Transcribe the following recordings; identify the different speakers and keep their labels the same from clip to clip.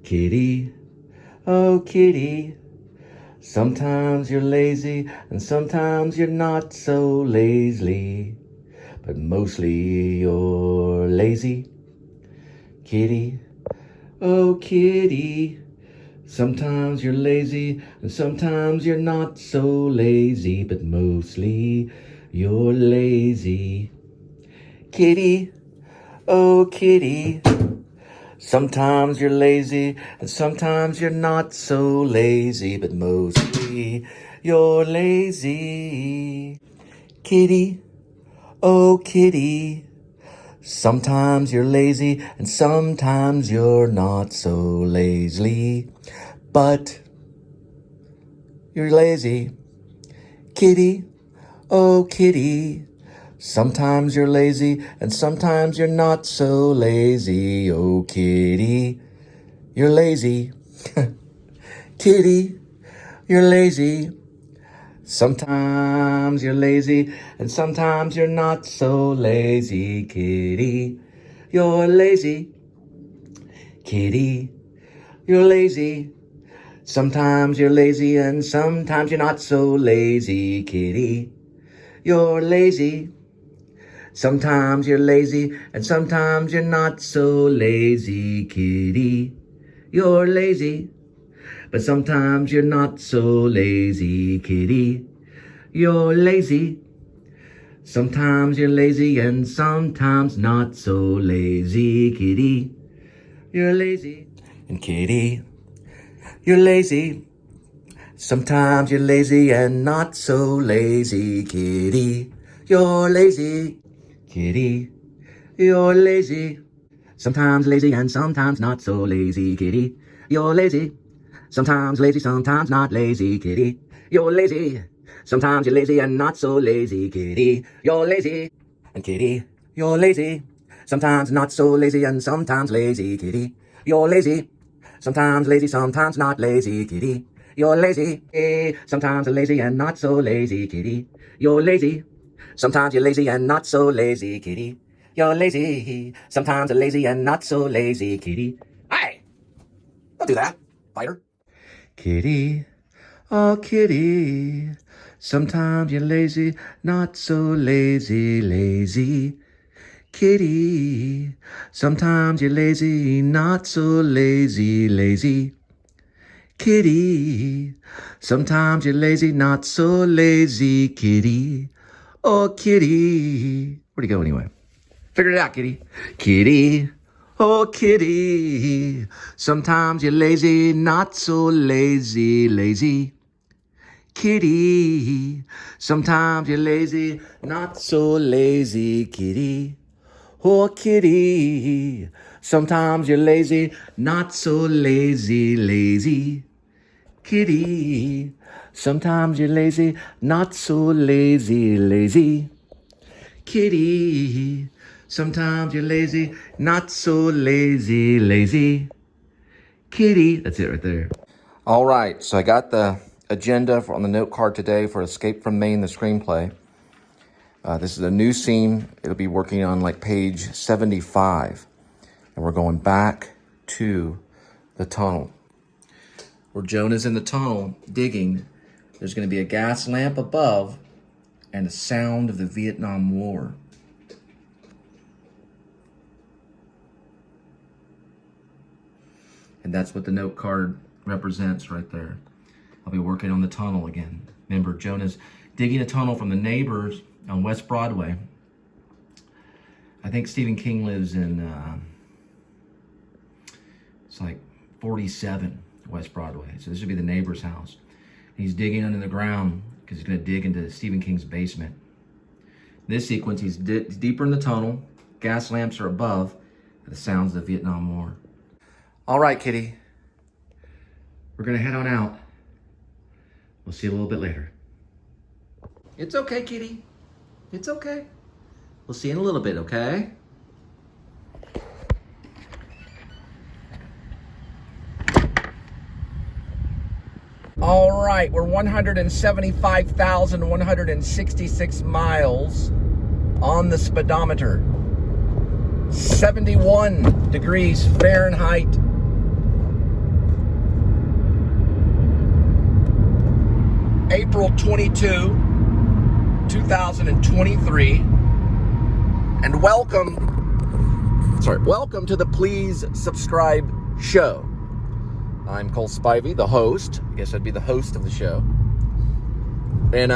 Speaker 1: Kitty, oh kitty, sometimes you're lazy and sometimes you're not so lazy, but mostly you're lazy. Kitty, oh kitty, sometimes you're lazy and sometimes you're not so lazy, but mostly you're lazy. Kitty, oh kitty, sometimes you're lazy and sometimes you're not so lazy, but mostly you're lazy. Kitty, oh kitty, sometimes you're lazy and sometimes you're not so lazy, but you're lazy. Kitty, oh kitty, sometimes you're lazy and sometimes you're not so lazy. Oh kitty, you're lazy. Kitty, you're lazy. Sometimes you're lazy and sometimes you're not so lazy. Kitty, you're lazy. Kitty, you're lazy. Sometimes you're lazy and sometimes you're not so lazy. Kitty, you're lazy. Sometimes you're lazy and sometimes you're not so lazy. Kitty, you're lazy. But sometimes you're not so lazy. Kitty, you're lazy. Sometimes you're lazy and sometimes not so lazy. Kitty, you're lazy. And kitty, you're lazy. Sometimes you're lazy and not so lazy. Kitty, you're lazy. Kitty, you're lazy. Sometimes lazy and sometimes not so lazy. Kitty, you're lazy. Sometimes lazy, sometimes not lazy. Kitty, you're lazy. Sometimes you're lazy and not so lazy. Kitty, you're lazy. And kitty, you're lazy. Sometimes not so lazy and sometimes lazy. Kitty, you're lazy. Sometimes lazy, sometimes not lazy. Kitty, you're lazy. Sometimes lazy and not so lazy. Kitty, you're lazy. Sometimes you're lazy and not so lazy. Kitty, you're lazy. Sometimes you're lazy and not so lazy. Kitty, hey, don't do that, fighter. Kitty, oh kitty, sometimes you're lazy, not so lazy, lazy. Kitty, sometimes you're lazy, not so lazy, lazy. Kitty, sometimes you're lazy, not so lazy. Kitty, oh kitty, where'd he go anyway? Figured it out, kitty. Kitty, oh kitty, sometimes you're lazy, not so lazy, lazy. Kitty, sometimes you're lazy, not so lazy. Kitty, oh kitty, sometimes you're lazy, not so lazy, lazy. Kitty, sometimes you're lazy, not so lazy, lazy. Kitty, sometimes you're lazy, not so lazy, lazy. Kitty, that's it right there. All right, so I got the agenda on the note card today for Escape from Maine, the screenplay. This is a new scene. It'll be working on like page 75. And we're going back to the tunnel. Where Jonah's in the tunnel digging, there's going to be a gas lamp above and the sound of the Vietnam War. And that's what the note card represents right there. I'll be working on the tunnel again. Remember, Jonah's digging a tunnel from the neighbors on West Broadway. I think Stephen King lives in, it's like 47 West Broadway. So this would be the neighbor's house. He's digging under the ground because he's going to dig into Stephen King's basement. In this sequence, he's deeper in the tunnel. Gas lamps are above. The sounds of the Vietnam War. All right, kitty. We're going to head on out. We'll see you a little bit later. It's okay, kitty. It's okay. We'll see you in a little bit, okay? All right, we're 175,166 miles on the speedometer. 71 degrees Fahrenheit. April 22, 2023, and welcome to the Please Subscribe show. I'm Cole Spivey, the host. I guess I'd be the host of the show. And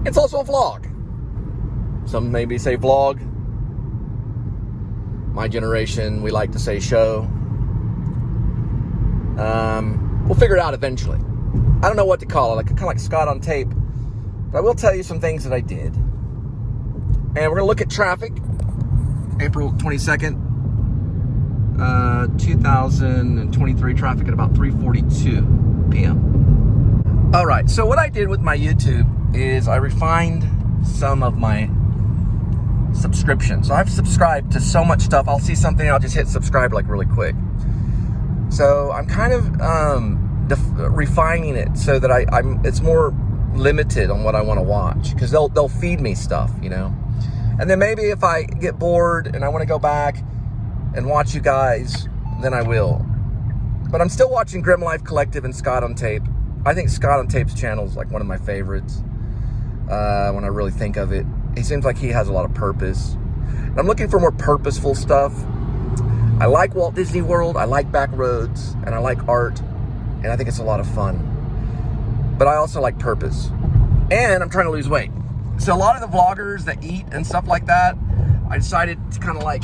Speaker 1: it's also a vlog. Some maybe say vlog. My generation, we like to say show. We'll figure it out eventually. I don't know what to call it, kind of like Scott on tape. But I will tell you some things that I did. And we're going to look at traffic. April 22nd, 2023, traffic at about 3:42 p.m. All right, so what I did with my YouTube is I refined some of my subscriptions. So I've subscribed to so much stuff. I'll see something, I'll just hit subscribe like really quick. So I'm kind of refining it so that it's more limited on what I want to watch, because they'll feed me stuff, you know. And then maybe if I get bored and I want to go back and watch you guys, then I will. But I'm still watching Grim Life Collective and Scott on Tape. I think Scott on Tape's channel is like one of my favorites when I really think of it. He seems like he has a lot of purpose. And I'm looking for more purposeful stuff. I like Walt Disney World, I like back roads, and I like art, and I think it's a lot of fun. But I also like purpose. And I'm trying to lose weight. So a lot of the vloggers that eat and stuff like that, I decided to kind of like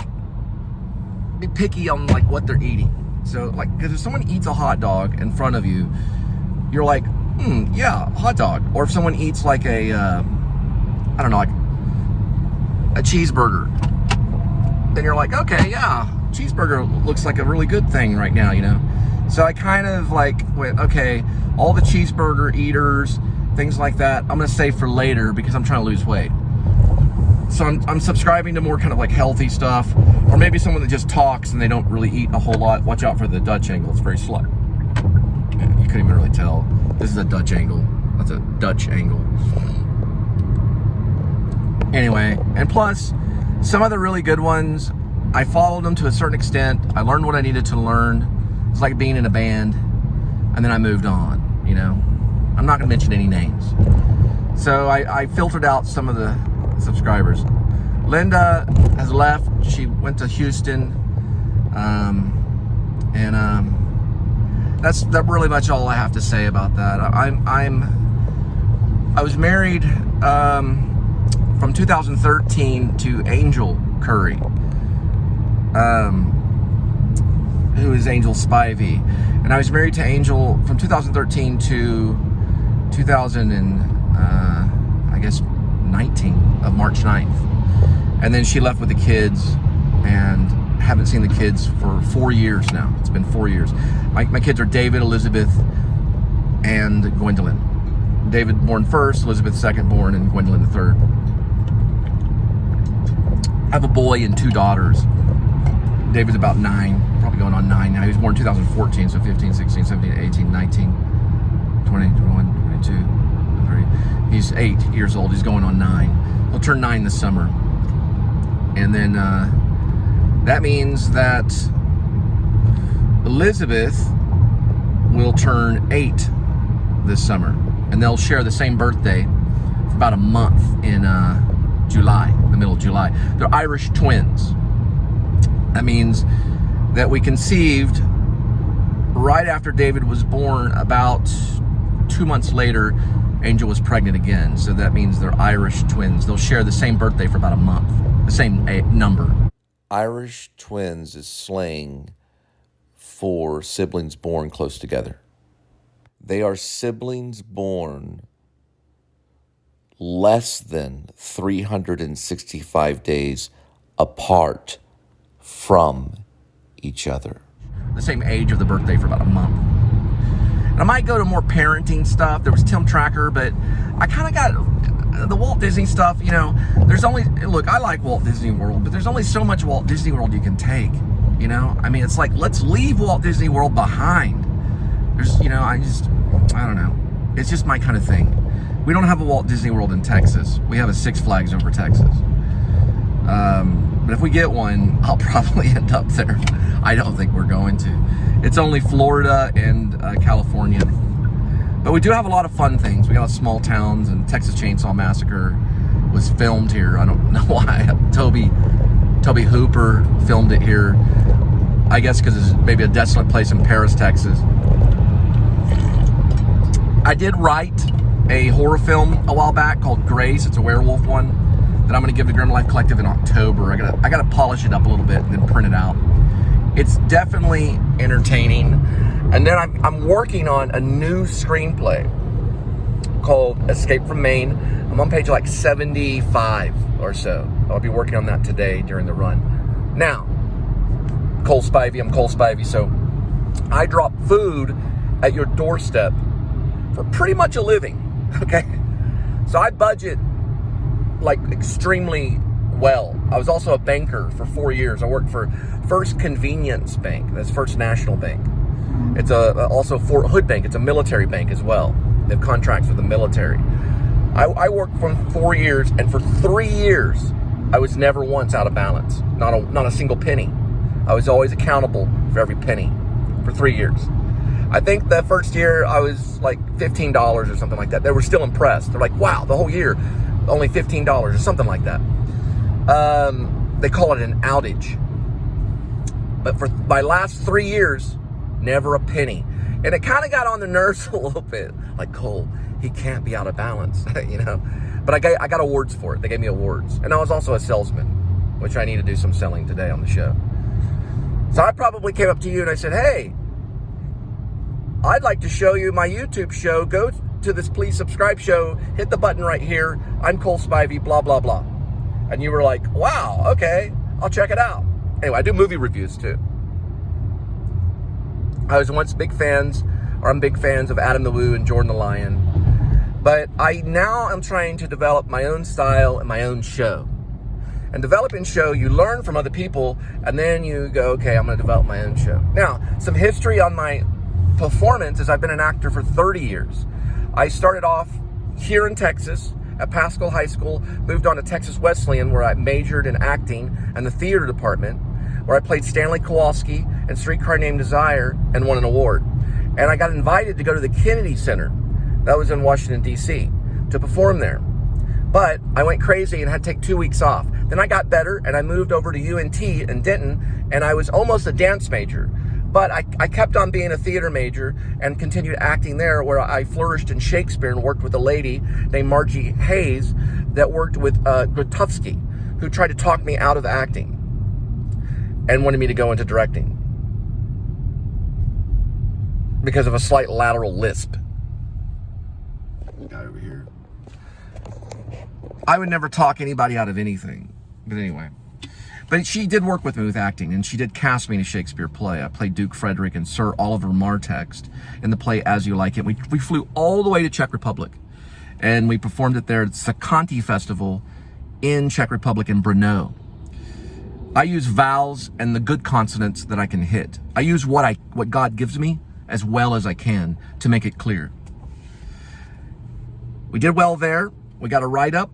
Speaker 1: be picky on like what they're eating. So like, because if someone eats a hot dog in front of you, you're like, yeah, hot dog. Or if someone eats like a, I don't know, like a cheeseburger, then you're like, okay, yeah, cheeseburger looks like a really good thing right now, you know? So I kind of like went, okay, all the cheeseburger eaters, things like that, I'm gonna save for later because I'm trying to lose weight. So I'm subscribing to more kind of like healthy stuff, or maybe someone that just talks and they don't really eat a whole lot. Watch out for the Dutch angle, it's very slow. You couldn't even really tell. This is a Dutch angle. That's a Dutch angle. Anyway, and plus, some of the really good ones, I followed them to a certain extent. I learned what I needed to learn. It's like being in a band, and then I moved on, you know? I'm not gonna mention any names. So I filtered out some of the subscribers. Linda has left. She went to Houston. That's really much all I have to say about that. I was married from 2013 to Angel Curry, who is Angel Spivey, and I was married to Angel from 2013 to 19 of March 9th, and then she left with the kids, and haven't seen the kids for 4 years now. It's been 4 years. My kids are David, Elizabeth, and Gwendolyn. David born first, Elizabeth second born, and Gwendolyn the third. I have a boy and 2 daughters. David's about 9, probably going on 9 now. He was born in 2014, so 15, 16, 17, 18, 19, 20, 21, 22, 23. He's 8 years old. He's going on 9. He'll turn 9 this summer. And then that means that Elizabeth will turn 8 this summer. And they'll share the same birthday for about a month in July, the middle of July. They're Irish twins. That means that we conceived right after David was born. About 2 months later, Angel was pregnant again. So that means they're Irish twins. They'll share the same birthday for about a month, the same number.
Speaker 2: Irish twins is slang for siblings born close together. They are siblings born less than 365 days apart from each other.
Speaker 1: The same age of the birthday for about a month. And I might go to more parenting stuff. There was Tim Tracker, but I kind of got the Walt Disney stuff, you know. There's only, look, I like Walt Disney World, but there's only so much Walt Disney World you can take, you know. I mean, it's like, let's leave Walt Disney World behind. There's, you know, I don't know. It's just my kind of thing. We don't have a Walt Disney World in Texas. We have a Six Flags over Texas. But if we get one, I'll probably end up there. I don't think we're going to. It's only Florida and California But we do have a lot of fun things. We got small towns, and Texas Chainsaw Massacre was filmed here. I don't know why. Toby Hooper filmed it here. I guess because it's maybe a desolate place in Paris, Texas. I did write a horror film a while back called Grace. It's a werewolf one that I'm going to give to Grim Life Collective in October. I gotta polish it up a little bit and then print it out. It's definitely entertaining. And then I'm working on a new screenplay called Escape from Maine. I'm on page like 75 or so. I'll be working on that today during the run. Now, Cole Spivey, I'm Cole Spivey, so I drop food at your doorstep for pretty much a living, okay? So I budget like extremely well. I was also a banker for 4 years. I worked for First Convenience Bank, that's First National Bank. It's also Fort Hood Bank, it's a military bank as well. They have contracts with the military. I worked for 4 years, and for 3 years, I was never once out of balance. Not a single penny. I was always accountable for every penny for 3 years. I think the first year I was like $15 or something like that. They were still impressed. They're like, wow, the whole year, only $15 or something like that. They call it an outage. But for my last 3 years, never a penny. And it kind of got on the nerves a little bit. Like, Cole, he can't be out of balance, you know? But I got awards for it. They gave me awards. And I was also a salesman, which I need to do some selling today on the show. So I probably came up to you and I said, hey, I'd like to show you my YouTube show. Go to this please subscribe show. Hit the button right here. I'm Cole Spivey, blah, blah, blah. And you were like, wow, okay, I'll check it out. Anyway, I do movie reviews too. I was once I'm big fans of Adam the Woo and Jordan the Lion. But I now am trying to develop my own style and my own show. And developing show, you learn from other people, and then you go, okay, I'm going to develop my own show. Now, some history on my performance is I've been an actor for 30 years. I started off here in Texas at Pascal High School, moved on to Texas Wesleyan, where I majored in acting and the theater department, where I played Stanley Kowalski in Streetcar Named Desire and won an award. And I got invited to go to the Kennedy Center, that was in Washington, D.C., to perform there. But I went crazy and had to take 2 weeks off. Then I got better and I moved over to UNT in Denton, and I was almost a dance major. But I kept on being a theater major and continued acting there, where I flourished in Shakespeare and worked with a lady named Margie Hayes that worked with Grotowski, who tried to talk me out of acting and wanted me to go into directing because of a slight lateral lisp. Guy over here. I would never talk anybody out of anything. But anyway. But she did work with me with acting, and she did cast me in a Shakespeare play. I played Duke Frederick and Sir Oliver Martext in the play As You Like It. We flew all the way to Czech Republic, and we performed it there at the CAMEO Festival in Czech Republic in Brno. I use vowels and the good consonants that I can hit. I use what God gives me as well as I can to make it clear. We did well there. We got a write-up.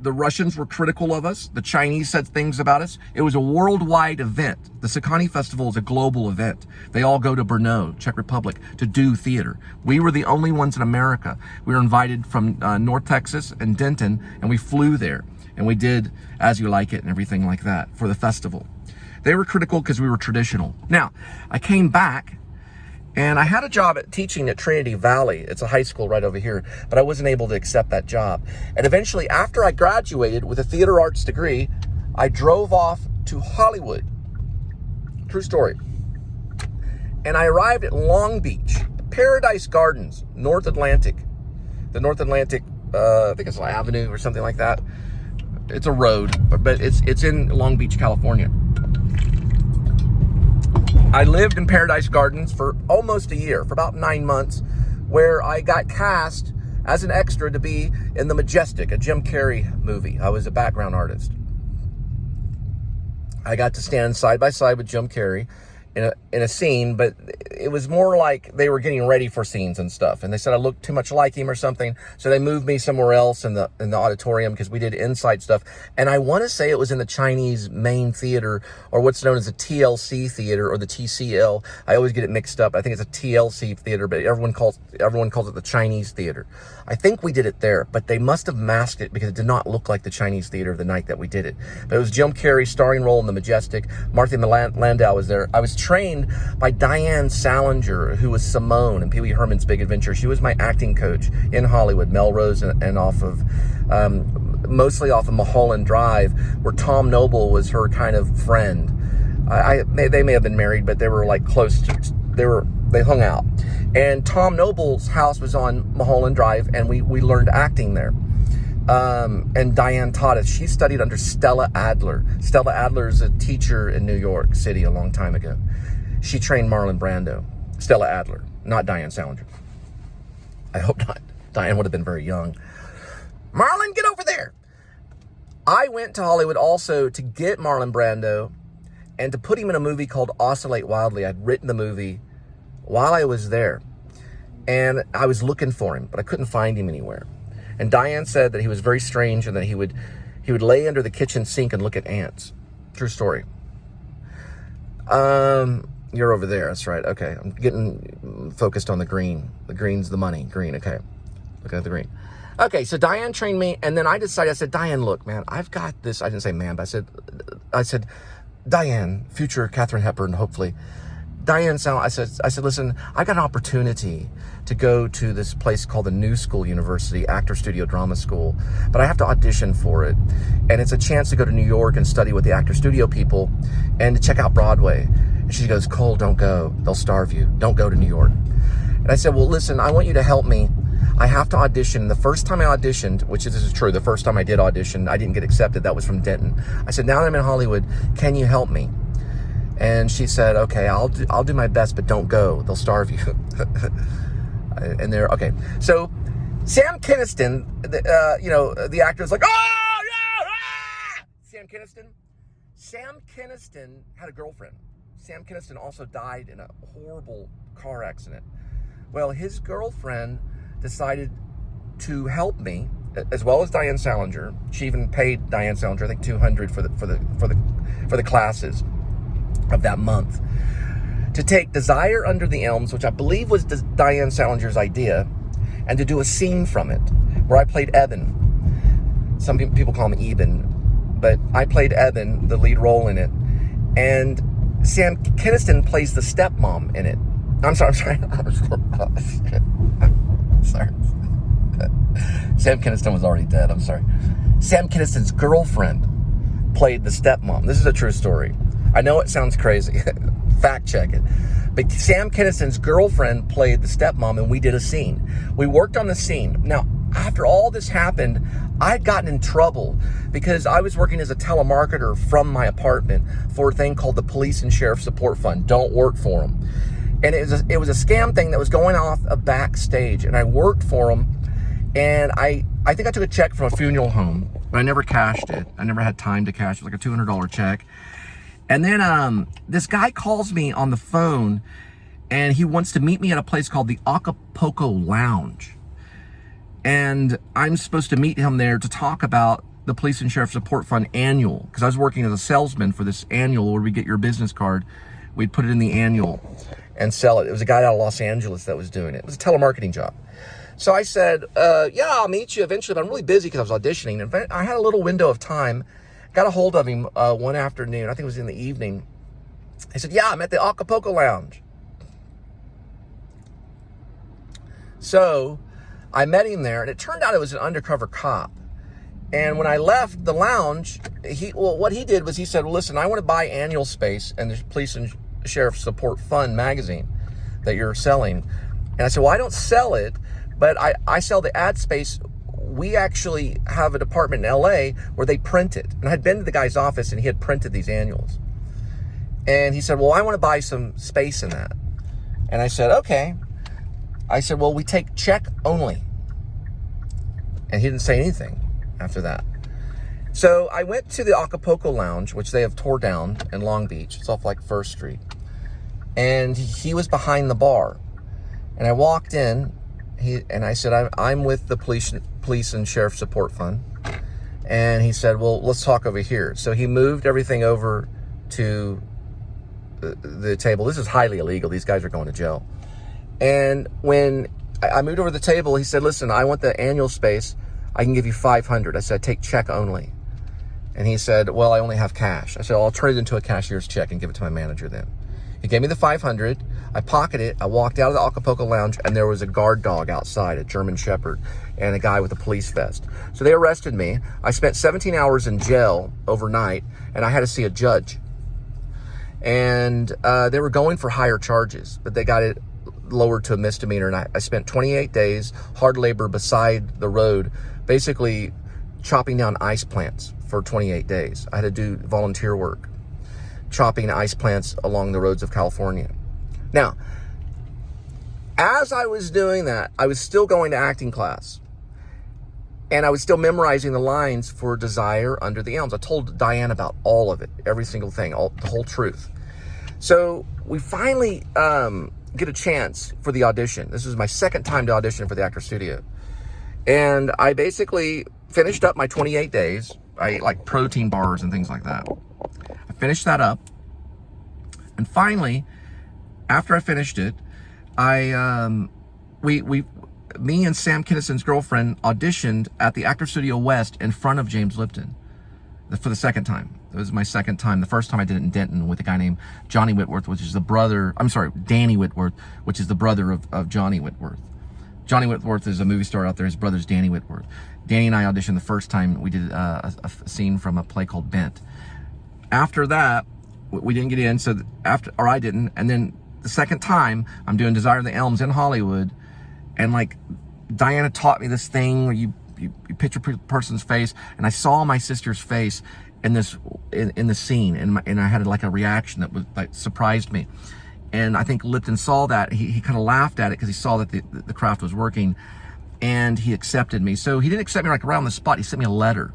Speaker 1: The Russians were critical of us. The Chinese said things about us. It was a worldwide event. The CAMEO Festival is a global event. They all go to Brno, Czech Republic, to do theater. We were the only ones in America. We were invited from North Texas and Denton, and we flew there. And we did As You Like It and everything like that for the festival. They were critical because we were traditional. Now, I came back, and I had a job teaching at Trinity Valley. It's a high school right over here, but I wasn't able to accept that job. And eventually, after I graduated with a theater arts degree, I drove off to Hollywood. True story. And I arrived at Long Beach, Paradise Gardens, North Atlantic. The North Atlantic, I think it's an avenue or something like that. It's a road, but it's in Long Beach, California. I lived in Paradise Gardens for almost a year, for about 9 months, where I got cast as an extra to be in The Majestic, a Jim Carrey movie. I was a background artist. I got to stand side by side with Jim Carrey in a scene, but it was more like they were getting ready for scenes and stuff. And they said I looked too much like him or something, so they moved me somewhere else in the auditorium because we did inside stuff. And I want to say it was in the Chinese main theater, or what's known as the TLC theater, or the TCL. I always get it mixed up. I think it's a TLC theater, but everyone calls it the Chinese theater. I think we did it there, but they must have masked it because it did not look like the Chinese theater the night that we did it. But it was Jim Carrey starring role in The Majestic. Martha Landau was there. I was trained by Diane Salinger, who was Simone in Pee Wee Herman's Big Adventure. She was my acting coach in Hollywood, Melrose, and off of, mostly off of Mulholland Drive, where Tom Noble was her kind of friend. They may have been married, but they were like close to, they hung out. And Tom Noble's house was on Mulholland Drive, and we learned acting there. And Diane taught us. She studied under Stella Adler. Stella Adler is a teacher in New York City a long time ago. She trained Marlon Brando. Stella Adler, not Diane Salinger. I hope not. Diane would have been very young. Marlon, get over there. I went to Hollywood also to get Marlon Brando and to put him in a movie called Oscillate Wildly. I'd written the movie while I was there, and I was looking for him, but I couldn't find him anywhere. And Diane said that he was very strange and that he would lay under the kitchen sink and look at ants. True story. You're over there. That's right. Okay. I'm getting focused on the green. The green's the money. Green. Okay. Looking at the green. Okay. So Diane trained me, and then I said, Diane, look, man, I've got this. I didn't say man, but I said, Diane, future Katharine Hepburn, hopefully. Diane, I said, listen, I got an opportunity to go to this place called the New School University, Actor Studio Drama School, but I have to audition for it. And it's a chance to go to New York and study with the Actor Studio people and to check out Broadway. And she goes, Cole, don't go. They'll starve you. Don't go to New York. And I said, well, listen, I want you to help me. I have to audition. The first time I auditioned, which this is true, the first time I did audition, I didn't get accepted. That was from Denton. I said, now that I'm in Hollywood, can you help me? And she said, okay, I'll do my best, but don't go. They'll starve you. And they're, okay. So Sam Kinison, the actor is like, oh, no, ah! Sam Kinison had a girlfriend. Sam Kinison also died in a horrible car accident. Well, his girlfriend decided to help me, as well as Diane Salinger. She even paid Diane Salinger, I think, $200 for the classes of that month, to take Desire Under the Elms, which I believe was Diane Salinger's idea, and to do a scene from it where I played Eben. Some people call him Eben, but I played Eben, the lead role in it. And Sam Kinison plays the stepmom in it. I'm sorry. Sorry. Sam Kinison was already dead. I'm sorry. Sam Kinison's girlfriend played the stepmom. This is a true story. I know it sounds crazy. Fact check it. But Sam Kinison's girlfriend played the stepmom, and we did a scene. We worked on the scene. Now, after all this happened, I'd gotten in trouble because I was working as a telemarketer from my apartment for a thing called the Police and Sheriff Support Fund. Don't work for them. And it was a scam thing that was going off a backstage, and I worked for them. And I think I took a check from a funeral home, but I never cashed it. I never had time to cash it. It was like a $200 check. And then this guy calls me on the phone, and he wants to meet me at a place called the Acapulco Lounge. And I'm supposed to meet him there to talk about the Police and Sheriff Support Fund annual, because I was working as a salesman for this annual where we get your business card. We'd put it in the annual and sell it. It was a guy out of Los Angeles that was doing it. It was a telemarketing job. So I said, yeah, I'll meet you eventually, but I'm really busy because I was auditioning. And I had a little window of time. Got a hold of him one afternoon. I think it was in the evening. He said, yeah, I'm at the Acapulco Lounge. So I met him there, and it turned out it was an undercover cop. And when I left the lounge, what he did was he said, well, listen, I want to buy annual space in the Police and Sheriff Support Fund magazine that you're selling. And I said, well, I don't sell it, but I sell the ad space. We actually have a department in LA where they print it. And I had been to the guy's office, and he had printed these annuals. And he said, well, I want to buy some space in that. And I said, okay. I said, well, we take check only. And he didn't say anything after that. So I went to the Acapulco Lounge, which they have tore down in Long Beach. It's off like 1st Street. and he was behind the bar. And I walked in, and I said, I'm with the police and sheriff support fund. And he said, well, let's talk over here. So he moved everything over to the table. This is highly illegal. These guys are going to jail. And when I moved over the table, he said, listen, I want the annual space. I can give you $500. I said, take check only. And he said, well, I only have cash. I said, I'll turn it into a cashier's check and give it to my manager then. He gave me the $500. I pocketed it. I walked out of the Acapulco Lounge, and there was a guard dog outside, a German Shepherd, and a guy with a police vest. So they arrested me. I spent 17 hours in jail overnight, and I had to see a judge. And they were going for higher charges, but they got it lowered to a misdemeanor. And I spent 28 days hard labor beside the road, basically chopping down ice plants for 28 days. I had to do volunteer work, chopping ice plants along the roads of California. Now, as I was doing that, I was still going to acting class. And I was still memorizing the lines for Desire Under the Elms. I told Diane about all of it, every single thing, the whole truth. So we finally get a chance for the audition. This was my second time to audition for the Actor Studio. And I basically finished up my 28 days. I ate like protein bars and things like that. I finished that up. And finally, after I finished it, me and Sam Kinnison's girlfriend auditioned at the Actor Studio West in front of James Lipton for the second time. It was my second time. The first time I did it in Denton with a guy named Johnny Whitworth, which is the brother, Danny Whitworth, which is the brother of Johnny Whitworth. Johnny Whitworth is a movie star out there. His brother's Danny Whitworth. Danny and I auditioned the first time. We did a scene from a play called Bent. After that, we didn't get in, I didn't. And then the second time, I'm doing Desire of the Elms in Hollywood. And like Diana taught me this thing where you picture a person's face, and I saw my sister's face in the scene, and I had like a reaction that was like surprised me. And I think Lipton saw that. He kind of laughed at it because he saw that the craft was working, and he accepted me. So he didn't accept me like right on the spot. He sent me a letter.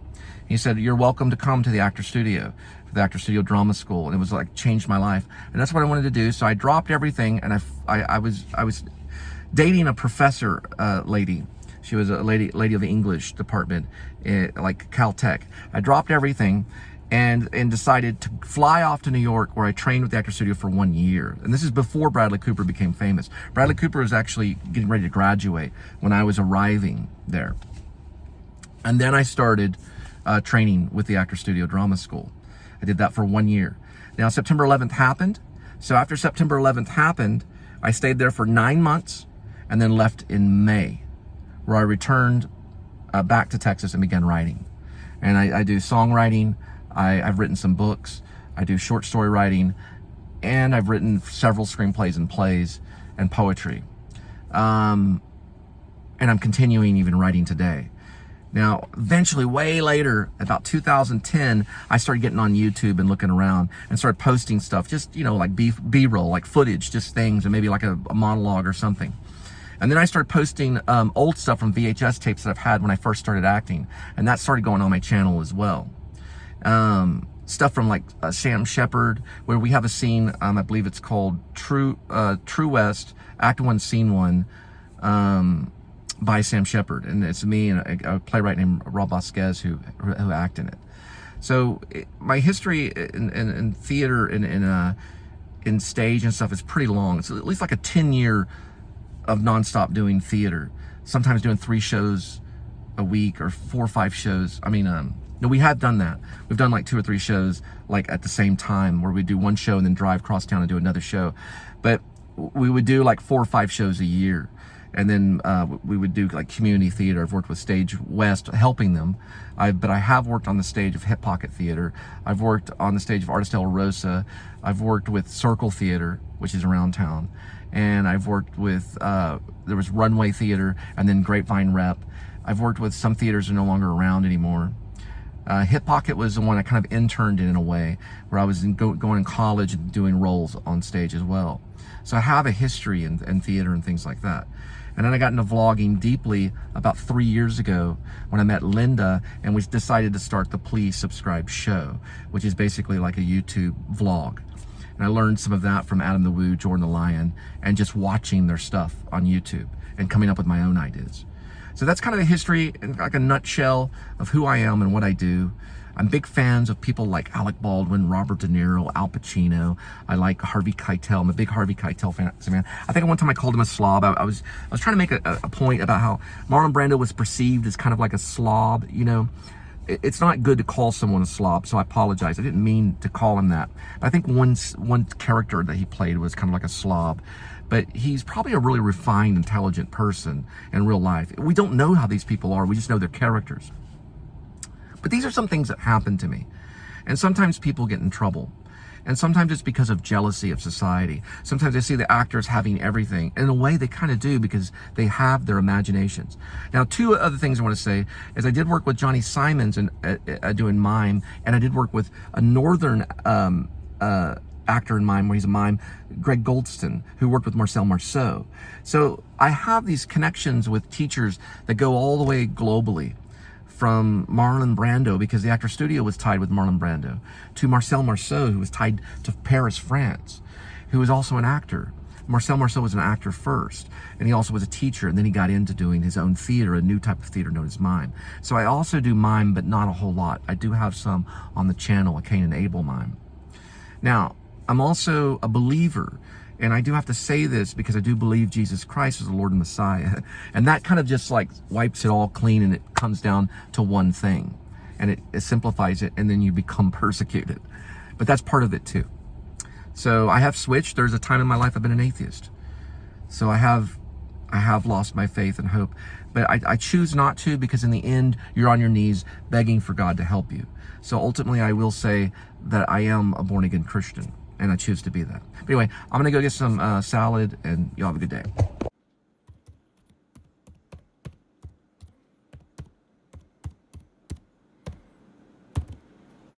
Speaker 1: He said, you're welcome to come to the Actor Studio, for the Actor Studio Drama School. And it was like changed my life. And that's what I wanted to do. So I dropped everything, and I was dating a professor lady. She was a lady of the English department, like Caltech. I dropped everything and decided to fly off to New York, where I trained with the Actor Studio for 1 year. And this is before Bradley Cooper became famous. Bradley Cooper was actually getting ready to graduate when I was arriving there. And then I started training with the Actor Studio Drama School. I did that for 1 year. Now, September 11th happened. So after September 11th happened, I stayed there for 9 months and then left in May, where I returned back to Texas and began writing. And I do songwriting. I've written some books. I do short story writing, and I've written several screenplays and plays and poetry. And I'm continuing even writing today. Now, eventually, way later, about 2010, I started getting on YouTube and looking around and started posting stuff, just, like B-roll, like footage, just things, and maybe like a monologue or something. And then I started posting old stuff from VHS tapes that I've had when I first started acting. And that started going on my channel as well. Stuff from like Sham Shepherd, where we have a scene, I believe it's called True West, Act 1, Scene 1, by Sam Shepherd. And it's me and a playwright named Rob Vasquez who act in it. So my history in theater and in stage and stuff is pretty long. It's at least like a 10-year of nonstop doing theater, sometimes doing 3 shows a week or 4 or 5 shows. No, we have done that. We've done like 2 or 3 shows like at the same time, where we do one show and then drive across town and do another show. But we would do like 4 or 5 shows a year. And then we would do like community theater. I've worked with Stage West, helping them. But I have worked on the stage of Hip Pocket Theater. I've worked on the stage of Artist El Rosa. I've worked with Circle Theater, which is around town. And I've worked with, there was Runway Theater and then Grapevine Rep. I've worked with some theaters that are no longer around anymore. Hip Pocket was the one I kind of interned in a way, where I was going in college and doing roles on stage as well. So I have a history in theater and things like that. And then I got into vlogging deeply about 3 years ago when I met Linda, and we decided to start the Please Subscribe show, which is basically like a YouTube vlog. And I learned some of that from Adam the Woo, Jordan the Lion, and just watching their stuff on YouTube and coming up with my own ideas. So that's kind of the history in like a nutshell of who I am and what I do. I'm big fans of people like Alec Baldwin, Robert De Niro, Al Pacino. I like Harvey Keitel. I'm a big Harvey Keitel fan. I think one time I called him a slob. I was trying to make a point about how Marlon Brando was perceived as kind of like a slob. You know, it's not good to call someone a slob, so I apologize. I didn't mean to call him that. I think one character that he played was kind of like a slob. But he's probably a really refined, intelligent person in real life. We don't know how these people are. We just know their characters. But these are some things that happen to me. And sometimes people get in trouble. And sometimes it's because of jealousy of society. Sometimes I see the actors having everything. In a way, they kind of do because they have their imaginations. Now, two other things I want to say is I did work with Johnny Simons and doing mime. And I did work with a northern actor in mime, where he's a mime, Greg Goldston, who worked with Marcel Marceau. So I have these connections with teachers that go all the way globally, from Marlon Brando, because the Actor Studio was tied with Marlon Brando, to Marcel Marceau, who was tied to Paris, France, who was also an actor. Marcel Marceau was an actor first, and he also was a teacher, and then he got into doing his own theater, a new type of theater known as mime. So I also do mime, but not a whole lot. I do have some on the channel, a Cain and Abel mime. Now, I'm also a believer, and I do have to say this because I do believe Jesus Christ is the Lord and Messiah. And that kind of just like wipes it all clean, and it comes down to one thing. And it simplifies it, and then you become persecuted. But that's part of it too. So I have switched. There's a time in my life I've been an atheist. So I have lost my faith and hope. But I choose not to, because in the end, you're on your knees begging for God to help you. So ultimately, I will say that I am a born-again Christian. And I choose to be that. But anyway, I'm going to go get some salad, and y'all have a good day.